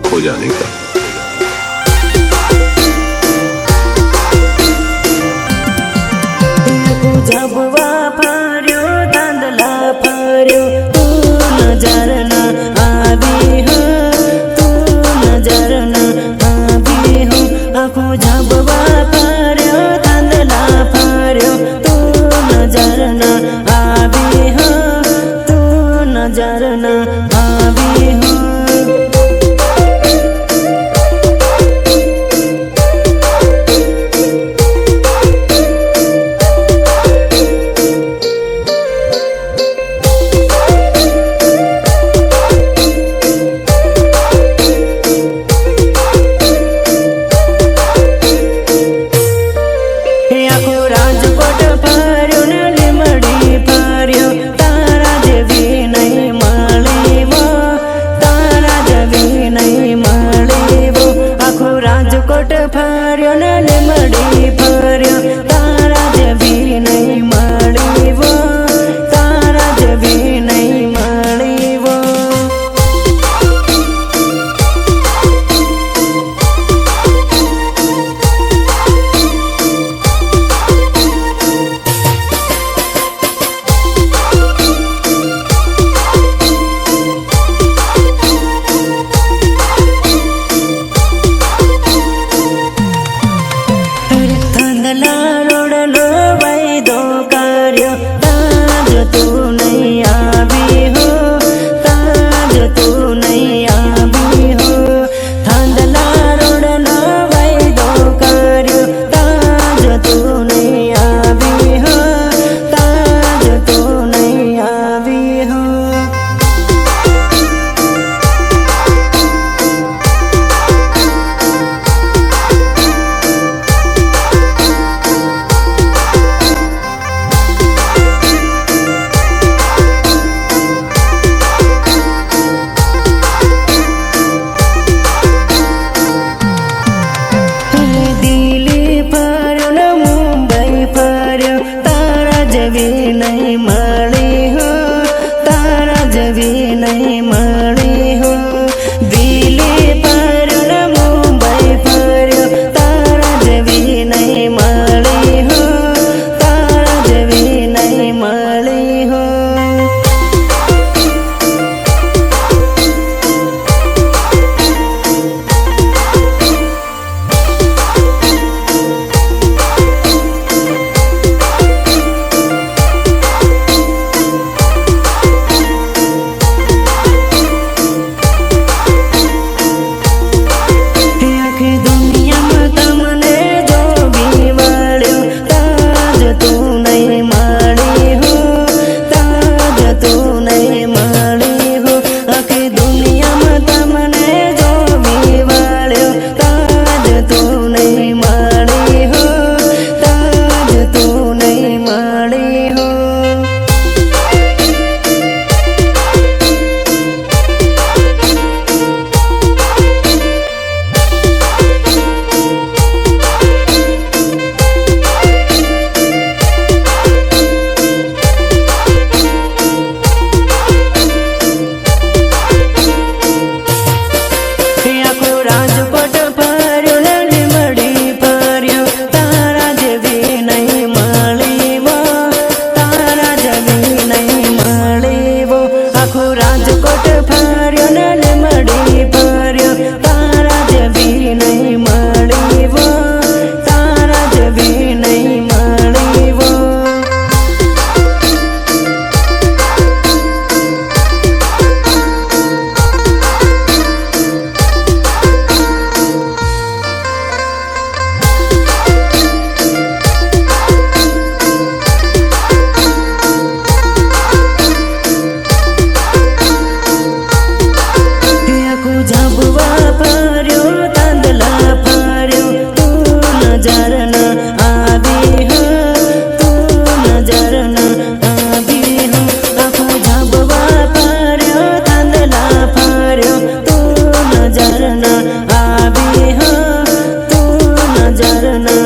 खो जाने का। जबवा फर्यो धांधला फर्यो तू नजर न आवी हो, तू नजर न आवी हो। आँखों जबवा फर्यो धांधला फर्यो तू नजर न आवी हो, तू नजर न आवी हो। राजकोट फर्यो ने લીમડી फर्यो तारा जेवी नहीं मळी वो, तारा जेवी नहीं मळी वो। आखो राजकोट फर्यो ने લીમડી फर्यो तारा जेवी नहीं मळी वो, तारा जेवी नहीं मळी वो। धांधला रोडनो वायदो कर्यो ताज तू नहीं आवी हो, ताज तू नहीं आवी हो। धांधला रोडनो वायदो कर्यो ताज तू नहीं आवी हो, ताज तू नहीं आवी हो। जेवी नहीं मळी हो, तारा जेवी नहीं मळी हो। दिल्ली फर्यो ने मुंबई फर्यो तारा जेवी नहीं मळी हो, तारा जेवी नहीं मळी हो। राजकोट फर्यो ने લીમડી फर्यो तारा जेवी नहीं मळी वो, तारा जेवी नहीं मळी वो। आखो राजकोट फर्यो ने લીમડી फर्यो तारा जेवी नहीं मळी वो, तारा जेवी नहीं मळी वो। जबवा फर्यो धांधला फर्यो तू नजर न आवी हो, तू नजर न आवी हो। आँखों जबवा फर्यो धांधला फर्यो तू नजर न आवी हो, तू नजर न